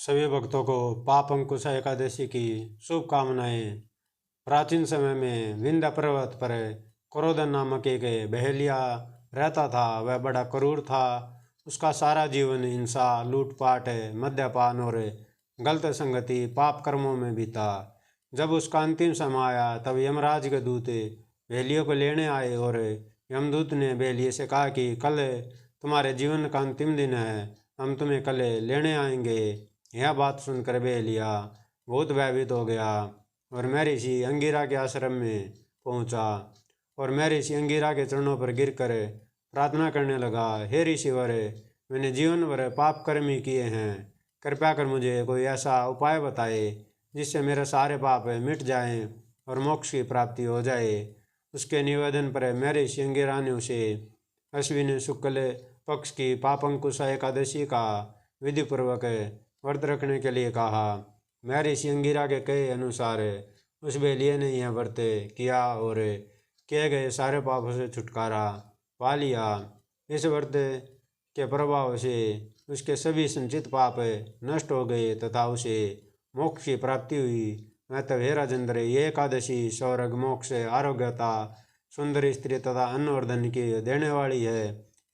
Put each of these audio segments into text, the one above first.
सभी भक्तों को पाप अंकुश एकादशी की शुभकामनाएं। प्राचीन समय में विंध्य पर्वत पर क्रोधन नामक एक बहेलिया रहता था। वह बड़ा क्रूर था। उसका सारा जीवन हिंसा, लूटपाट, मद्यपान और गलत संगति, पाप कर्मों में बीता। जब उसका अंतिम समय आया तब यमराज के दूत बहेलियों को लेने आए और यमदूत ने बहेलिये से कहा कि कल तुम्हारे जीवन का अंतिम दिन है, हम तुम्हें कल लेने आएंगे। यह बात सुनकर बहेलिया बहुत भयभीत हो गया और महर्षि अंगिरा के आश्रम में पहुंचा और महर्षि अंगिरा के चरणों पर गिरकर प्रार्थना करने लगा। हे ऋषिवर, मैंने जीवन भर पाप कर्म ही किए हैं। कृपया कर मुझे कोई ऐसा उपाय बताए जिससे मेरे सारे पाप मिट जाएं और मोक्ष की प्राप्ति हो जाए। उसके निवेदन पर महर्षि अंगिरा ने उसे अश्विन शुक्ल पक्ष की पापंकुशा एकादशी का विधिपूर्वक व्रत रखने के लिए कहा। महर्षि अंगिरा के कहे अनुसार उस बहेलिये ने यह व्रत किया और किए गए सारे पापों से छुटकारा पा लिया। इस व्रत के प्रभाव से उसके सभी संचित पाप नष्ट हो गए तथा उसे मोक्ष की प्राप्ति हुई। अतः हे राजेंद्र, ये एकादशी स्वर्ग, मोक्ष, आरोग्यता, सुंदर स्त्री तथा अन्न और धन की देने वाली है।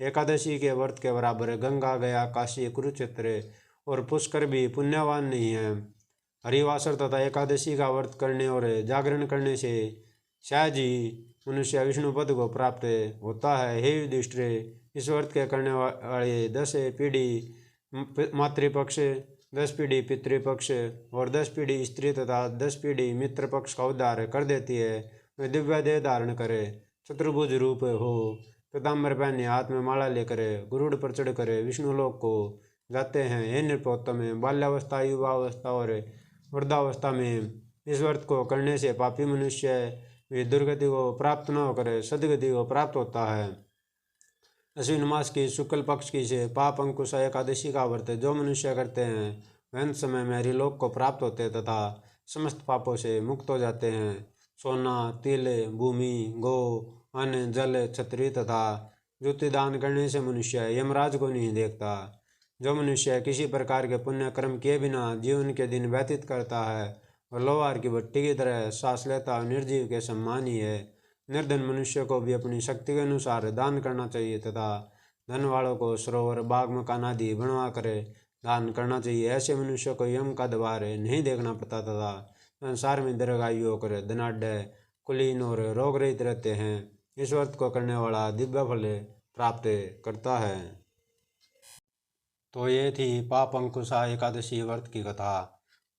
एकादशी के व्रत के बराबर गंगा, गया, काशी, कुरुक्षेत्र और पुष्कर भी पुण्यवान नहीं है। हरिवासर तथा एकादशी का व्रत करने और जागरण करने से शायद ही मनुष्य विष्णु पद को प्राप्त होता है। हे युधिष्ठिर, इस व्रत के करने वाले 10 पीढ़ी मातृपक्ष, 10 पीढ़ी पितृपक्ष और 10 पीढ़ी स्त्री तथा 10 पीढ़ी मित्र पक्ष का उद्धार कर देती है। वे दिव्य देह धारण करे, चतुर्भुज रूप हो, पीताम्बर पहने, हाथ में माला लेकर गरुड़ पर चढ़कर विष्णुलोक को जाते हैं। हे नृपोत्तम, बाल्यावस्था, युवावस्था और वृद्धावस्था में इस व्रत को करने से पापी मनुष्य वे दुर्गति को प्राप्त न होकर सदगति को प्राप्त होता है। अश्विन मास की शुक्ल पक्ष की से पाप अंकुश एकादशी का व्रत जो मनुष्य करते हैं वह अंत समय में हरिलोक को प्राप्त होते तथा समस्त पापों से मुक्त हो जाते हैं। सोना, तिल, भूमि, गौ, अन्न, जल, छत्री तथा ज्योति दान करने से मनुष्य यमराज को नहीं देखता। जो मनुष्य किसी प्रकार के पुण्य कर्म किए बिना जीवन के दिन व्यतीत करता है वह लोहार की भट्टी की तरह सांस लेता और निर्जीव के समान ही है। निर्धन मनुष्य को भी अपनी शक्ति के अनुसार दान करना चाहिए तथा धन वालों को सरोवर, बाग, मकान आदि बनवा कर दान करना चाहिए। ऐसे मनुष्य को यम का द्वार नहीं देखना पड़ता तथा संसार में दीर्घायु होकर धनाढ़, कुलीन और रोग रहित रहते हैं। इस व्रत को करने वाला दिव्य फल प्राप्त करता है। तो ये थी पाप अंकुशा एकादशी व्रत की कथा।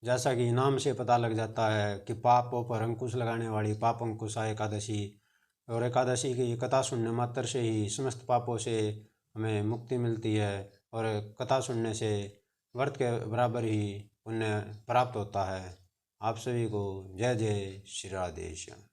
जैसा कि नाम से पता लग जाता है कि पापों पर अंकुश लगाने वाली पाप अंकुशा एकादशी, और एकादशी की कथा सुनने मात्र से ही समस्त पापों से हमें मुक्ति मिलती है और कथा सुनने से व्रत के बराबर ही पुण्य प्राप्त होता है। आप सभी को जय जय श्री राधेश्याम।